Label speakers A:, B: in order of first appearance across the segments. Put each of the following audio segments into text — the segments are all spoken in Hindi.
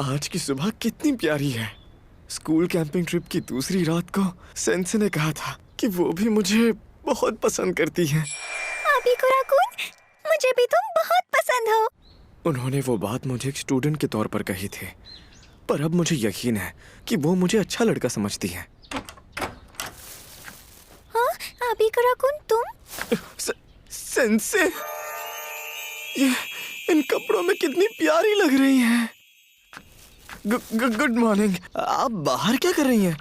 A: आज की सुबह कितनी प्यारी है। स्कूल कैंपिंग ट्रिप की दूसरी रात को सेंसे ने कहा था कि वो भी मुझे बहुत पसंद करती है।
B: अबीकुरा-कुन, मुझे भी तुम बहुत पसंद हो।
A: उन्होंने वो बात मुझे एक स्टूडेंट के तौर पर कही थी, पर अब मुझे यकीन है कि वो मुझे अच्छा लड़का समझती है।
B: हाँ, अबीकुरा-कुन, तुम?
A: सेंसे, ये इन कपड़ों में कितनी प्यारी लग रही हैं। Good morning. आप बाहर क्या कर रही हैं?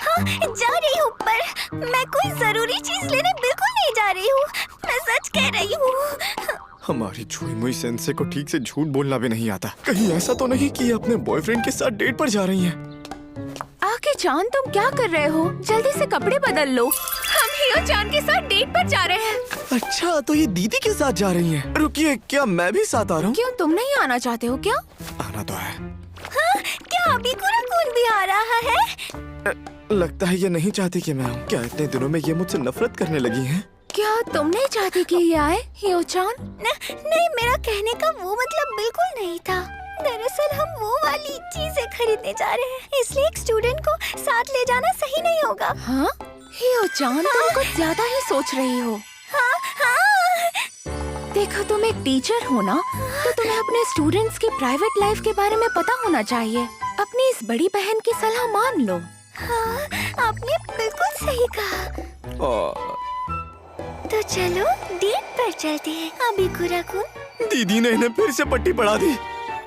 B: हाँ, जा रही हूँ, पर मैं कोई जरूरी चीज लेने बिल्कुल नहीं जा रही हूँ। मैं सच कह रही हूँ।
A: हमारी छुई मुई सेंसे को ठीक से झूठ बोलना भी नहीं आता। कहीं ऐसा तो नहीं कि ये अपने बॉयफ्रेंड के साथ डेट पर जा रही हैं?
C: आके चांद, तुम क्या कर रहे हो? जल्दी से कपड़े बदल लो। हम हियो चांद के साथ डेट पर जा रहे हैं।
A: अच्छा, तो ये दीदी के साथ जा रही हैं। रुकिए, क्या मैं भी साथ आ रहा हूँ?
C: क्यों, तुम नहीं आना चाहते हो क्या?
A: आना तो है।
B: हाँ, क्या अबीकुरा-कुन भी आ रहा है?
A: लगता है ये नहीं चाहती कि मैं आऊँ। क्या इतने दिनों में ये मुझसे नफरत करने लगी हैं?
C: क्या तुम नहीं चाहती कि ये आए, हियो चांद?
B: नहीं, मेरा कहने का वो मतलब बिल्कुल नहीं था। दरअसल हम वो वाली चीजें खरीदने जा रहे हैं, इसलिए एक स्टूडेंट को साथ ले जाना सही नहीं होगा।
C: हाँ, हियो चांद, तुम कुछ ज्यादा ही सोच रही हो।
B: हाँ, हाँ।
C: देखो, तुम एक टीचर हो ना, तो तुम्हें अपने स्टूडेंट्स की प्राइवेट लाइफ के बारे में पता होना चाहिए। अपनी इस बड़ी बहन की सलाह मान लो।
B: हाँ, आपने बिल्कुल सही कहा। तो चलो डेट पर चलते हैं, अबीकुरा-कुन।
A: दीदी ने इन्हें फिर से पट्टी पढ़ा दी।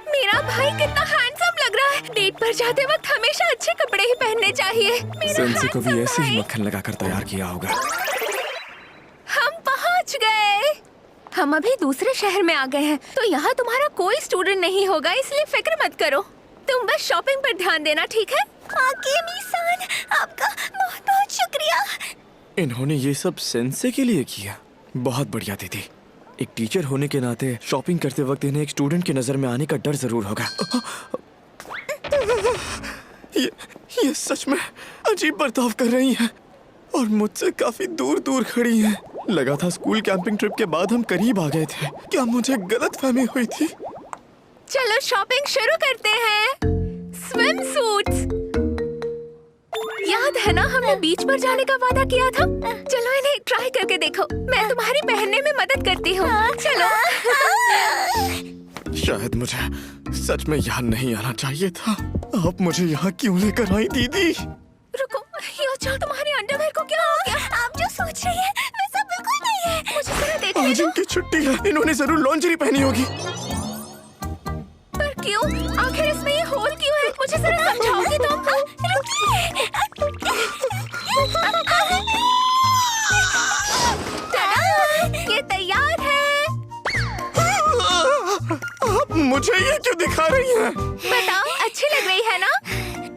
C: मेरा भाई कितना हैंडसम लग रहा है। डेट पर जाते वक्त हमेशा अच्छे कपड़े ही पहनने चाहिए।
A: सेंसे को भी ऐसे ही मक्खन लगाकर तैयार किया होगा।
C: हम पहुंच गए। हम अभी दूसरे शहर में आ गए हैं, तो यहाँ तुम्हारा कोई स्टूडेंट नहीं होगा, इसलिए फिक्र मत करो। तुम बस शॉपिंग पर ध्यान देना, ठीक है?
B: आकेमी-सान, आपका बहुत बहुत शुक्रिया।
A: इन्होंने ये सब सेंसे के लिए किया। बहुत बढ़िया दीदी। एक टीचर होने के नाते शॉपिंग करते वक्त इन्हें एक स्टूडेंट की नजर में आने का डर जरूर होगा। ये सच में अजीब बर्ताव कर रही हैं और मुझसे काफी दूर दूर खड़ी हैं। लगा था स्कूल कैंपिंग ट्रिप के बाद हम करीब आ गए थे। क्या मुझे गलतफहमी हुई थी?
C: चलो शॉपिंग शुरू करते हैं। स्विम सूट्स, याद है ना हमने बीच पर जाने का वादा किया था? चलो इन्हें ट्राई करके देखो। मैं तुम्हारी पहनने में मदद करती हूँ। चलो।
A: शायद मुझे सच में यहाँ नहीं आना चाहिए था। आप मुझे यहाँ क्यों लेकर आई दीदी?
C: रुको, यो चल, तुम्हारी अंडरवेयर को क्या हो गया?
B: आप जो सोच रही हैं वैसा बिल्कुल नहीं है।
C: मुझे जरा देखने
A: आज
C: दो।
A: इनकी छुट्टी है, इन्होंने जरूर लॉन्जरी पहनी होगी।
C: पर क्यों? आखिर इसमें ये होल क्यों है? मुझे जरा समझाओगी तुम? ये तैयार है।
A: आप मुझे ये क्यों दिखा रही हैं?
C: बताओ, अच्छी लग रही है ना?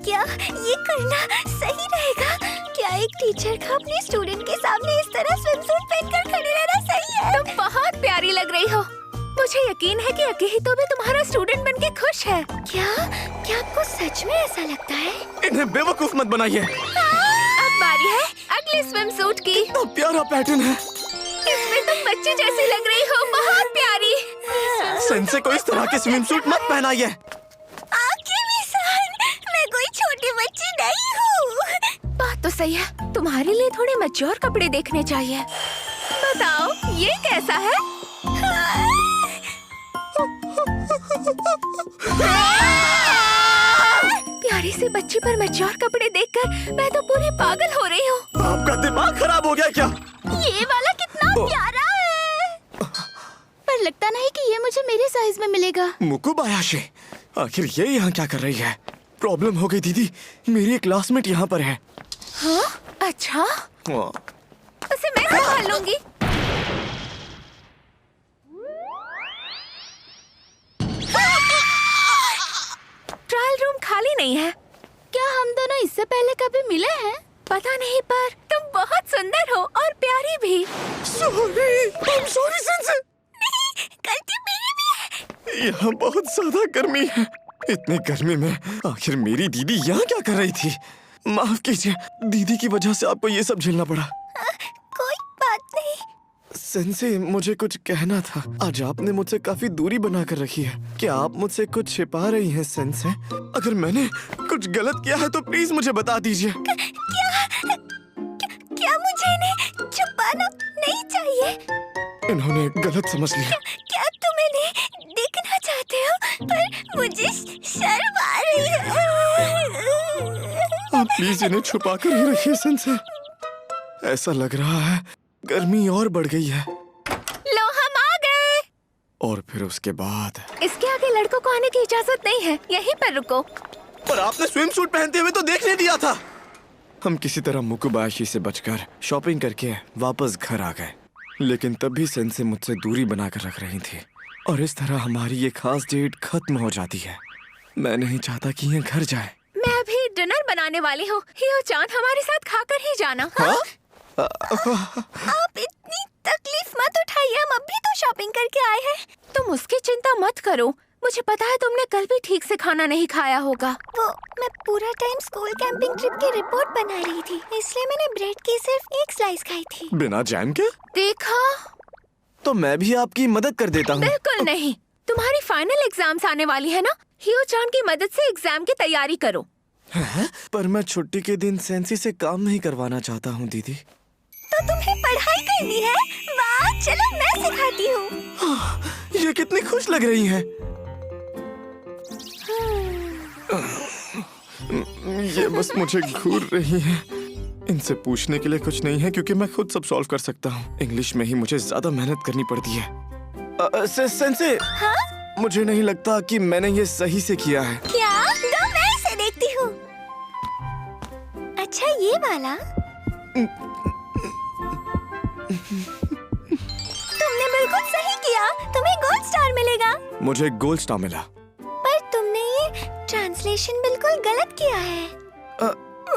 B: क्या ये करना सही रहेगा? क्या एक टीचर का अपने स्टूडेंट के सामने इस तरह स्विमसूट पहनकर खड़े रहना सही है?
C: तुम बहुत प्यारी लग रही हो। मुझे यकीन है कि अकीहितो भी तुम्हारा स्टूडेंट बनके खुश है।
B: क्या आपको सच में ऐसा लगता है?
A: इन्हें बेवकूफ मत बनाइए।
C: अब बारी है अगले स्विमसूट की।
A: कितना प्यारा पैटर्न है।
C: इसमें तुम बच्ची जैसी लग रही हो, बहुत प्यारी।
A: सेंसे को इस तरह के स्विमसूट मत पहनाइए।
B: आकेमी-सान, मैं कोई छोटी बच्ची नहीं हूँ।
C: बात तो सही है, तुम्हारे लिए थोड़े मैच्योर कपड़े देखने चाहिए। बताओ, ये कैसा है? प्यारी सी बच्ची पर मैच्योर कपड़े देखकर मैं तो पूरी पागल हो रही हूँ।
A: आपका दिमाग खराब हो गया क्या?
B: ये वाला कितना प्यारा है। पर लगता नहीं कि ये मुझे मेरे साइज में मिलेगा।
A: मुकुबायाशी, आखिर ये यहाँ क्या कर रही है? प्रॉब्लम हो गई दीदी, मेरी एक क्लासमेट यहाँ पर है।
C: हाँ? अच्छा, उसे मैं संभाल लूंगी। ट्रायल रूम खाली नहीं है।
B: क्या हम दोनों इससे पहले कभी मिले हैं?
C: पता नहीं, पर तुम बहुत सुंदर हो और प्यारी भी।
A: Sorry sensei.
B: नहीं, गलती मेरी भी है।
A: यहाँ बहुत ज्यादा गर्मी है। इतनी गर्मी में आखिर मेरी दीदी यहाँ क्या कर रही थी? माफ कीजिए, दीदी की वजह से आपको ये सब झेलना पड़ा।
B: कोई बात नहीं।
A: सेंसे, मुझे कुछ कहना था। आज आपने मुझसे काफी दूरी बना कर रखी है। क्या आप मुझसे कुछ छिपा रही हैं सेंसे? अगर मैंने कुछ गलत किया है तो प्लीज मुझे बता दीजिए।
B: क्या मुझे इन्हें छुपाना नहीं चाहिए?
A: इन्होंने गलत समझ लिया।
B: क्या तुम इन्हें देखना चाहते हो? पर मुझे शर्म आ रही है।
A: आप प्लीज इन्हें छुपा कर ही रखिए सेंसे। ऐसा लग रहा है गर्मी और बढ़ गई है।
C: लो, हम आ गए।
A: और फिर उसके बाद
C: इसके आगे लड़कों को आने की इजाजत नहीं है। यहीं पर रुको।
A: पर आपने स्विम सूट पहनते हुए तो देखने दिया था। हम किसी तरह मुकुबाशी से बचकर शॉपिंग करके वापस घर आ गए, लेकिन तब भी सेंसे मुझसे दूरी बनाकर रख रही थी और इस तरह हमारी ये खास डेट खत्म हो जाती है। मैं नहीं चाहता कि ये घर जाए।
C: मैं अभी डिनर बनाने वाली हूँ। हियो चान, हमारे साथ खाकर ही जाना।
A: हाँ?
B: आप इतनी तकलीफ मत उठाइए, हम अभी तो शॉपिंग करके आए हैं।
C: तुम उसकी चिंता मत करो। मुझे पता है तुमने कल भी ठीक से खाना नहीं खाया होगा।
B: वो मैं पूरा टाइम स्कूल कैंपिंग ट्रिप की रिपोर्ट बना रही थी, इसलिए मैंने ब्रेड की सिर्फ एक स्लाइस खाई थी।
A: बिना जैम के?
C: देखा?
A: तो मैं भी आपकी मदद कर देता हूँ।
C: बिल्कुल नहीं। तुम्हारी फाइनल एग्जाम्स आने वाली है ना? हियो चान की मदद से एग्जाम की तैयारी करो।
A: है? पर मैं छुट्टी के दिन सेंसी से काम नहीं करवाना चाहता हूँ दीदी।
B: तो तुम्हें पढ़ाई करनी है? वाह, चलो मैं सिखाती हूँ।
A: ये कितनी खुश लग रही हैं। ये बस मुझे घूर रही हैं। इनसे पूछने के लिए कुछ नहीं है क्योंकि मैं खुद सब सॉल्व कर सकता हूँ। इंग्लिश में ही मुझे ज्यादा मेहनत करनी पड़ती है। सेंसे,
B: हाँ?
A: मुझे नहीं लगता कि मैंने ये सही से किया है।
B: क्या? तो मैं इसे देखती हूँ। अच्छा, ये वाला? तुमने बिल्कुल सही किया। तुम्हें गोल्ड स्टार मिलेगा।
A: मुझे गोल्ड स्टार मिला।
B: पर तुमने ये ट्रांसलेशन बिल्कुल गलत किया है।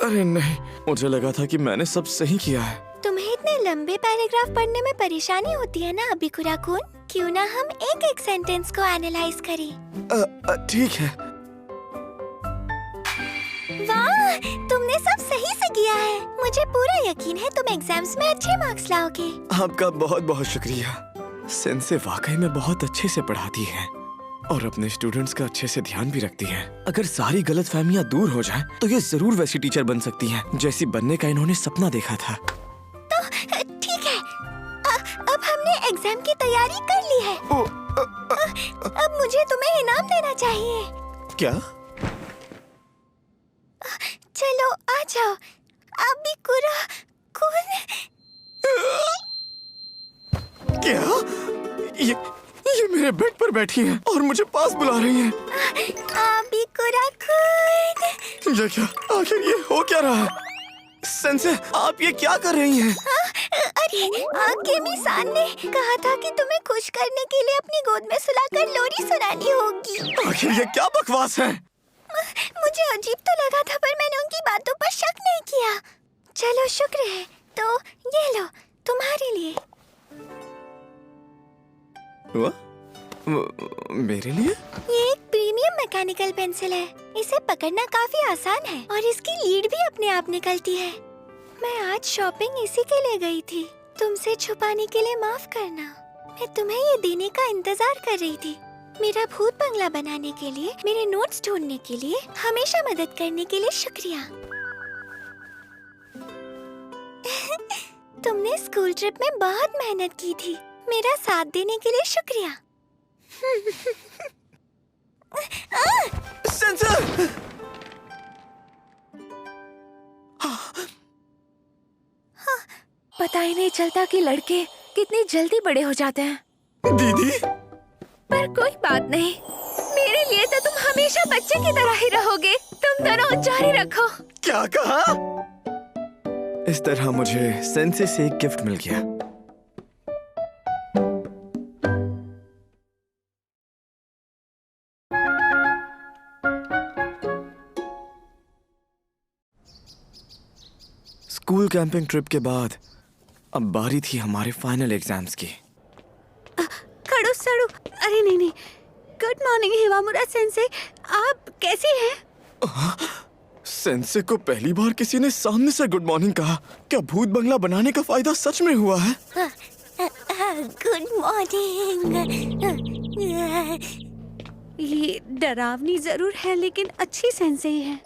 A: अरे नहीं, मुझे लगा था कि मैंने सब सही किया है।
B: तुम्हें इतने लंबे पैराग्राफ पढ़ने में परेशानी होती है ना अबिकुरा-कुन? क्यों ना हम एक एक सेंटेंस को एनालाइज करें?
A: ठीक है।
B: वाह, तुमने सब सही से किया है। मुझे पूरा यकीन है तुम एग्जाम्स में अच्छे मार्क्स लाओगे।
A: आपका बहुत बहुत शुक्रिया। सेंसे वाकई में बहुत अच्छे से पढ़ाती है और अपने स्टूडेंट्स का अच्छे से ध्यान भी रखती है। अगर सारी गलतफहमियां दूर हो जाएं, तो ये जरूर वैसी टीचर बन सकती हैं जैसी बनने का इन्होंने सपना देखा था।
B: तो ठीक है, अब हमने एग्जाम की तैयारी कर ली है। अब मुझे तुम्हें इनाम देना चाहिए।
A: क्या?
B: चलो आ जाओ अबिकुरा-कुन।
A: क्या? ये मेरे बेड पर बैठी हैं और मुझे पास बुला रही हैं।
B: अबिकुरा-कुन।
A: ये क्या? आखिर ये हो क्या रहा है? सेंसे, आप ये क्या कर रही हैं?
B: अरे, आपके मिसान ने कहा था कि तुम्हें खुश करने के लिए अपनी गोद में सुलाकर लोरी सुनानी होगी।
A: आखिर ये क्या बकवास है?
B: मुझे अजीब तो लगा था, पर मैंने उनकी बातों पर शक नहीं किया। चलो, शुक्र है। तो ये लो, तुम्हारे लिए।
A: मेरे लिए?
B: ये एक प्रीमियम मैकेनिकल पेंसिल है। इसे पकड़ना काफी आसान है और इसकी लीड भी अपने आप निकलती है। मैं आज शॉपिंग इसी के लिए गई थी। तुमसे छुपाने के लिए माफ करना। मैं तुम्हें ये देने का इंतजार कर रही थी। मेरा भूत बंगला बनाने के लिए, मेरे नोट्स ढूंढने के लिए, हमेशा मदद करने के लिए शुक्रिया। तुमने स्कूल ट्रिप में बहुत मेहनत की थी। मेरा साथ देने के लिए शुक्रिया।
A: सेंसर!
C: पता ही नहीं चलता कि लड़के कितनी जल्दी बड़े हो जाते हैं।
A: दीदी,
C: पर कोई बात नहीं, मेरे लिए तो तुम हमेशा बच्चे की तरह ही रहोगे। तुम दोनों जारी रखो।
A: क्या कहा? इस तरह मुझे सेंसे से एक गिफ्ट मिल गया। स्कूल कैंपिंग ट्रिप के बाद अब बारी थी हमारे फाइनल एग्जाम्स की।
B: खड़ू सड़ू, अरे नहीं। गुड मॉर्निंग हिवामुरा सेंसे, आप कैसी हैं?
A: सेंसे को पहली बार किसी ने सामने से गुड मॉर्निंग कहा। क्या भूत बंगला बनाने का फायदा सच में हुआ है?
B: हाँ, गुड मॉर्निंग।
C: ये डरावनी जरूर है लेकिन अच्छी सेंसेई है।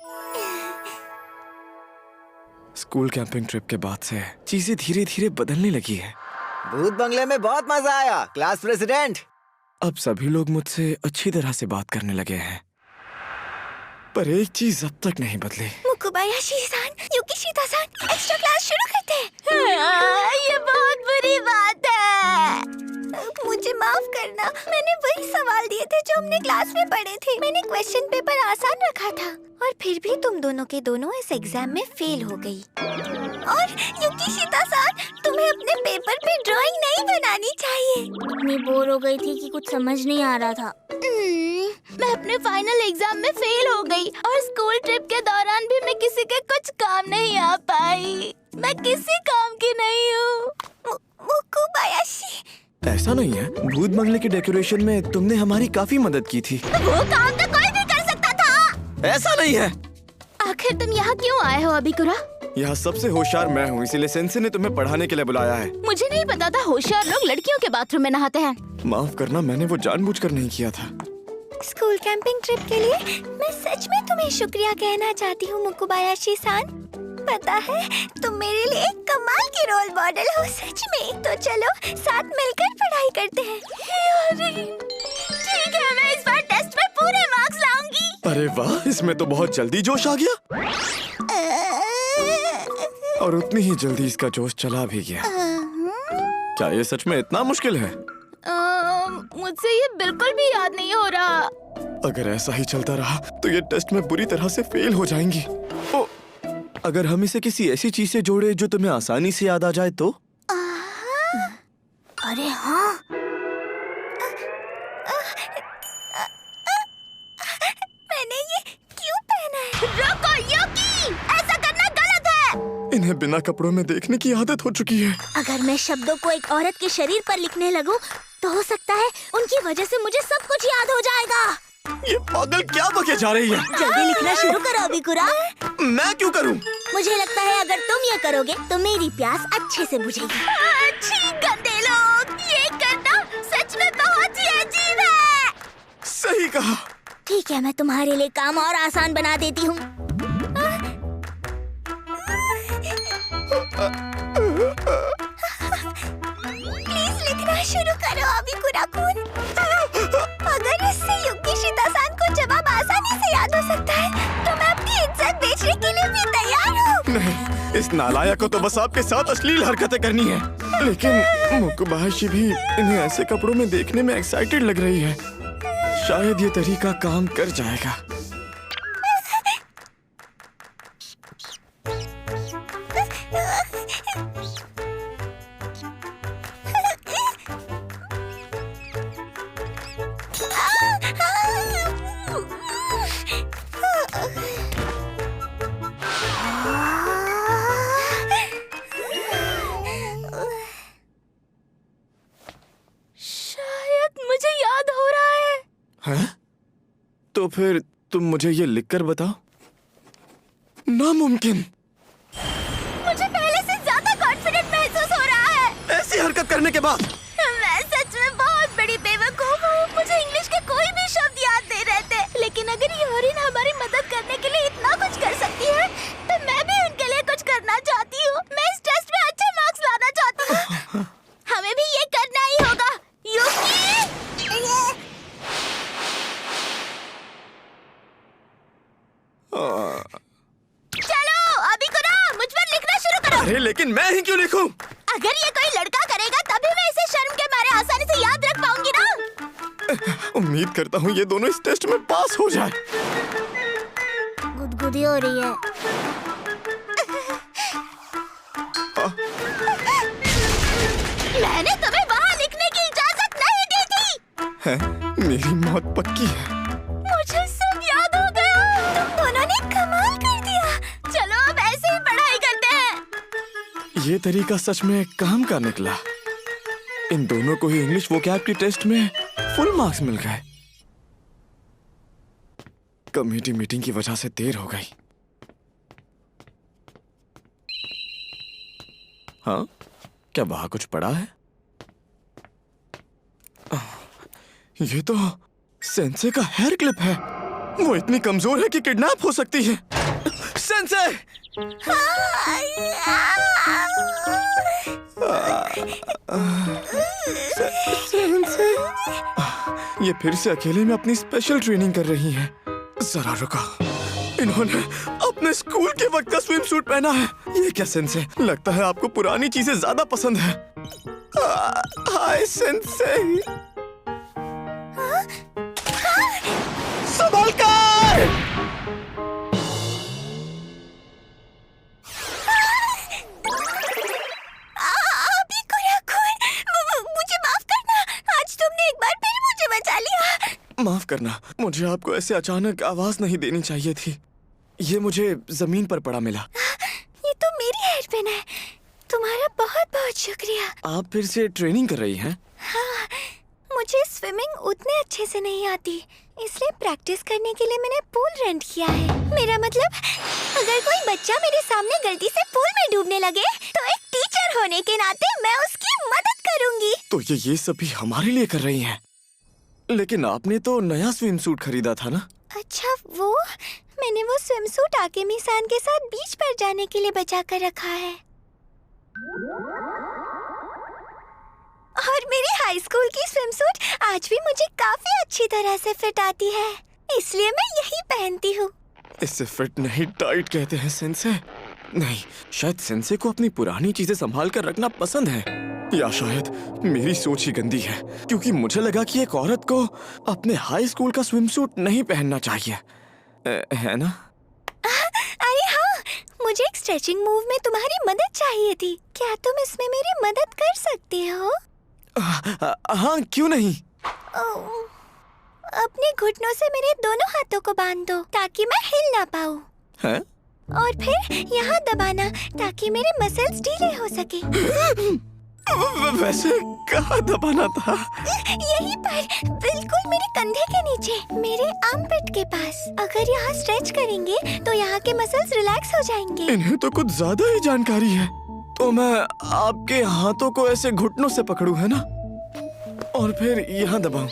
A: स्कूल कैंपिंग ट्रिप के बाद से चीजें धीरे धीरे बदलने लगी है।
D: भूत बंगले में बहुत मजा आया, क्लास प्रेसिडेंट।
A: अब सभी लोग मुझसे अच्छी तरह से बात करने लगे हैं, पर एक चीज अब तक नहीं बदली।
B: मुकुबायाशी-सान, युकिशिता-सान, एक्स्ट्रा क्लास शुरू करते हैं। ये बहुत बुरी बात है। मुझे माफ करना, मैंने वही सवाल दिए थे जो हमने क्लास में पढ़े थे। मैंने क्वेश्चन पेपर आसान रखा था और फिर भी तुम दोनों के दोनों इस एग्जाम में फेल हो गई। और युकिशिता-सान, तुम्हें अपने पेपर पे ड्राइंग नहीं बनानी चाहिए।
E: इतनी बोर हो गई थी कि कुछ समझ नहीं आ रहा था। मैं अपने फाइनल एग्जाम में फेल हो गई और स्कूल ट्रिप के दौरान भी मैं किसी के कुछ काम नहीं आ पाई। मैं किसी काम की नहीं हूँ।
B: मुकुबायाशी,
A: ऐसा नहीं है, भूत बंगले के डेकोरेशन में तुमने हमारी काफी मदद की थी।
E: वो काम तो कोई भी कर सकता था।
A: ऐसा नहीं है।
E: आखिर तुम यहाँ क्यों आए हो अबिकुरा?
A: यहाँ सबसे होशियार मैं हूँ, इसीलिए सेंसे ने तुम्हें पढ़ाने के लिए बुलाया है।
E: मुझे नहीं पता था होशियार लोग लड़कियों के बाथरूम में नहाते हैं।
A: माफ करना, मैंने वो जानबूझकर नहीं किया था।
B: स्कूल कैंपिंग ट्रिप के लिए मैं सच में तुम्हें शुक्रिया कहना चाहती हूँ मुकुबायाशी-सान। पता है, तुम मेरे लिए एक कमाल की रोल मॉडल हो सच में। तो चलो साथ मिलकर पढ़ाई करते हैं।
E: ठीक है, मैं इस बार टेस्ट में पूरे मार्क्स लाऊंगी।
A: अरे वाह, इसमें तो बहुत जल्दी जोश आ गया और उतनी ही जल्दी इसका जोश चला भी गया। क्या ये सच में इतना मुश्किल है?
E: मुझसे ये बिल्कुल भी याद नहीं हो रहा।
A: अगर ऐसा ही चलता रहा तो ये टेस्ट में बुरी तरह से फेल हो जाएंगी। ओ, अगर हम इसे किसी ऐसी चीज से जोड़े जो तुम्हें आसानी से याद आ जाए तो?
E: अरे हाँ,
B: मैंने ये क्यों पहना है?
E: रुको युकी, ऐसा करना गलत है।
A: इन्हें बिना कपड़ों में देखने की आदत हो चुकी है।
E: अगर मैं शब्दों को एक औरत के शरीर पर लिखने लगूं, तो हो सकता है उनकी वजह से मुझे सब कुछ याद हो जाएगा।
A: ये पागल क्या बके जा रही है?
E: जल्दी लिखना शुरू करो अबिकुरा।
A: मैं क्यों करूं?
E: मुझे लगता है अगर तुम ये करोगे तो मेरी प्यास अच्छे से बुझेगी। अच्छी गंदे लोग, ये करना सच में बहुत ही अजीब है।
A: सही कहा।
E: ठीक है, मैं तुम्हारे लिए काम और आसान बना देती हूँ।
B: प्लीज लिखना शुरू करो अबिकुरा-कुन। अगर इससे युकिशिता-सान को जवाब आसानी से याद हो सकता है तो मैं अपनी इज्जत बेचने के लिए भी तैयार हूँ।
A: नहीं, इस नालायक को तो बस आपके साथ अश्लील हरकतें करनी है। लेकिन मुकुबायाशी भी इन्हें ऐसे कपड़ों में देखने में एक्साइटेड लग रही है। शायद ये तरीका काम कर जाएगा।
E: शायद मुझे याद हो रहा है।
A: हैं? तो फिर तुम मुझे ये लिखकर बताओ। नामुमकिन।
E: मुझे पहले से ज्यादा कॉन्फिडेंट महसूस हो रहा है।
A: ऐसी हरकत करने के बाद
E: मैं सच में बहुत बड़ी बेवकूफ हूँ। मुझे इंग्लिश के कोई भी शब्द याद नहीं रहते। लेकिन अगर यूरिन हमारी मदद करने के लिए इतना कुछ कर सकती है, तो मैं भी उनके लिए कुछ करना चाहती हूँ। मैं इस टेस्ट में अच्छे मार्क्स लाना चाहती हूँ। हमें भी ये करना ही होगा। युकी! चलो अबिकुरा, मुझ पर लिखना शुरू करो।
A: अरे लेकिन मैं ही क्यों लिखूं?
E: अगर ये कोई लड़का करेगा तभी मैं इसे शर्म के मारे आसानी से याद रख पाऊंगी ना।
A: उम्मीद करता हूँ ये दोनों इस टेस्ट में पास हो जाए।
E: गुदगुदी हो रही है। मैंने तुम्हें वहाँ लिखने की इजाजत नहीं दी थी।
A: हैं? मेरी मौत पक्की है।
E: मुझे सब याद हो गया।
B: तुम दोनों ने कमाल कर दिया।
E: चलो अब ऐसे ही पढ़ाई करते हैं।
A: ये तरीका सच में काम का निकला। इन दोनों को ही इंग्लिश वोकैब की टेस्ट में फुल मार्क्स मिल गए। कमेटी मीटिंग की वजह से देर हो गई। हाँ, क्या वहां कुछ पड़ा है? ये तो सेंसे का हेयर क्लिप है। वो इतनी कमजोर है कि किडनैप हो सकती है। सेंसे! सेंसे! ये फिर से अकेले में अपनी स्पेशल ट्रेनिंग कर रही हैं। जरा रुको, इन्होंने अपने स्कूल के वक्त का स्विम सूट पहना है। ये क्या सेंसे? लगता है आपको पुरानी चीजें ज्यादा पसंद है। हाय सेंसे! संभाल कर!
E: अभी कुराकुन, मुझे माफ करना। आज तुमने एक बार फिर मुझे बचा लिया।
A: माफ करना, मुझे आपको ऐसे अचानक आवाज नहीं देनी चाहिए थी। ये मुझे जमीन पर पड़ा मिला।
B: ये तो मेरी हेयर पिन है। तुम्हारा बहुत बहुत शुक्रिया।
A: आप फिर से ट्रेनिंग कर रही हैं?
B: हाँ, मुझे स्विमिंग उतने अच्छे से नहीं आती, इसलिए प्रैक्टिस करने के लिए मैंने पूल रेंट किया है। मेरा मतलब, अगर कोई बच्चा मेरे सामने गलती से पूल में डूबने लगे तो एक टीचर होने के नाते मैं उसकी मदद करूंगी।
A: तो ये सभी हमारे लिए कर रही हैं। लेकिन आपने तो नया स्विम सूट खरीदा था ना?
B: अच्छा, वो मैंने वो स्विम सूट आकेमी सान के साथ बीच पर जाने के लिए बचा कर रखा है। और मेरी हाई स्कूल की स्विम सूट आज भी मुझे काफी अच्छी तरह से फिट आती है, इसलिए मैं यही पहनती हूँ।
A: इससे फिट नहीं, टाइट कहते हैं सेंसे। नहीं, शायद सेंसे को अपनी पुरानी चीजें संभाल कर रखना पसंद है, या शायद मेरी सोच ही गंदी है, क्योंकि मुझे लगा कि एक औरत को अपने हाई स्कूल का स्विम सूट नहीं पहनना चाहिए, है ना?
B: अरे हाँ, मुझे एक स्ट्रेचिंग मूव में तुम्हारी मदद चाहिए थी। क्या तुम इसमें मेरी मदद कर सकते हो?
A: हाँ, क्यों नहीं?
B: अपने घुटनों से मेरे दोनों हाथों को बांध दो ताकि मैं हिल ना पाऊँ।
A: है?
B: और फिर यहाँ दबाना ताकि मेरे मसल्स ढीले हो सके।
A: वैसे कहाँ दबाना था?
B: यहीं पर, बिल्कुल मेरे कंधे के नीचे, मेरे आर्मपिट के पास। अगर यहाँ स्ट्रेच करेंगे तो यहाँ के मसल्स रिलैक्स हो जाएंगे।
A: इन्हें तो कुछ ज्यादा ही जानकारी है। तो मैं आपके हाथों को ऐसे घुटनों से पकड़ूं, है ना? और फिर यहाँ दबाऊं।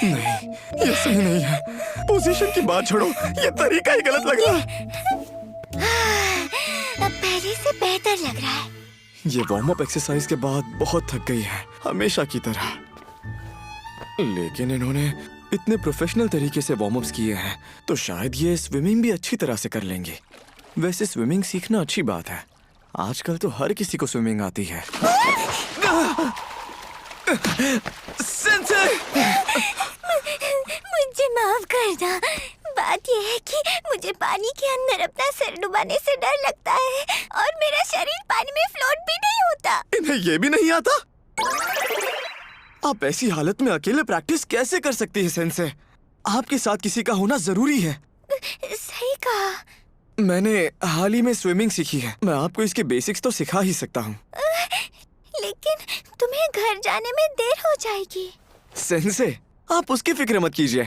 A: नहीं, ये सही नहीं है। पोजीशन की बात छोड़ो, ये तरीका ही गलत लग रहा है।
B: अब पहले से बेहतर लग रहा है।
A: ये वार्म अप एक्सरसाइज के बाद बहुत थक गई है, हमेशा की तरह। लेकिन इन्होंने इतने प्रोफेशनल तरीके से वार्म अप्स किए हैं, तो शायद ये स्विमिंग भी अच्छी तरह से कर लेंगे। वैसे स्विमिंग सीखना अच्छी बात है। आजकल तो हर किसी को स्विमिंग आती है। सेंसे!
B: मुझे माफ करना। बात यह है कि मुझे पानी के अंदर अपना सिर डुबाने से डर लगता है और मेरा शरीर पानी में फ्लोट भी नहीं होता।
A: इन्हें ये भी नहीं आता? आप ऐसी हालत में अकेले प्रैक्टिस कैसे कर सकती है सेंसे? आपके साथ किसी का होना जरूरी है।
B: सही कहा।
A: मैंने हाल ही में स्विमिंग सीखी है, मैं आपको इसके बेसिक्स तो सिखा ही सकता हूँ।
B: लेकिन तुम्हें घर जाने में देर हो जाएगी।
A: सेंसे, आप उसकी फिक्र मत कीजिए।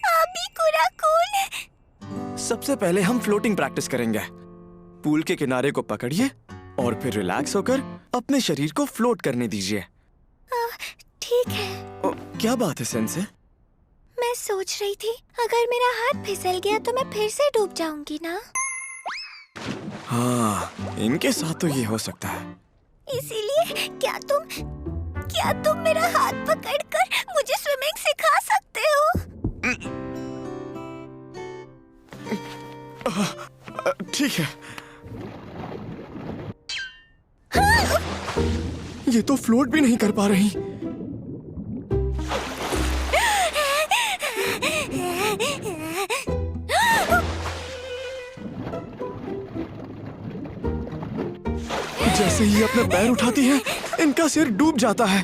B: अभी कुराकुन।
A: सबसे पहले हम फ्लोटिंग प्रैक्टिस करेंगे। पूल के किनारे को पकड़िए और फिर रिलैक्स होकर अपने शरीर को फ्लोट करने दीजिए।
B: ठीक है।
A: क्या बात है सेंसे?
B: मैं सोच रही थी, अगर मेरा हाथ फिसल गया तो मैं फिर से डूब जाऊंगी ना?
A: हाँ, इनके साथ तो ये हो सकता है।
B: इसीलिए क्या तुम मेरा हाथ पकड़कर मुझे स्विमिंग सिखा सकते हो?
A: ठीक है। ये तो फ्लोट भी नहीं कर पा रही। जैसे ही अपना पैर उठाती है, इनका सिर डूब जाता है।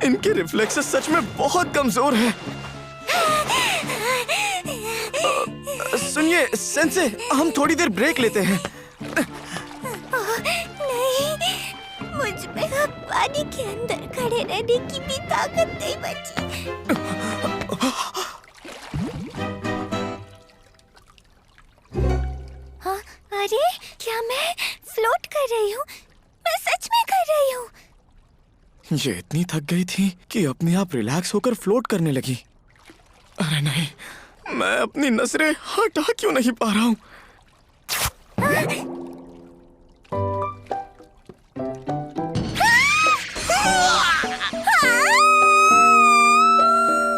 A: इनके रिफ्लेक्सेस सच में बहुत कमजोर है। सुनिए सेंसे, हम थोड़ी देर ब्रेक लेते हैं।
B: नहीं, मुझ में अब पानी के अंदर खड़े रहने की भी ताकत नहीं बची। अरे क्या मैं फ्लोट कर रही हूँ? मैं सच में कर रही हूँ।
A: ये इतनी थक गई थी कि अपने आप रिलैक्स होकर फ्लोट करने लगी। अरे नहीं, मैं अपनी नजरें हटा क्यों नहीं पा रहा हूँ?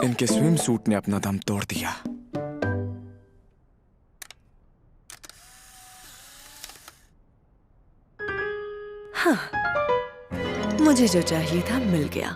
A: इनके स्विम सूट ने अपना दम तोड़ दिया।
F: मुझे जो चाहिए था मिल गया।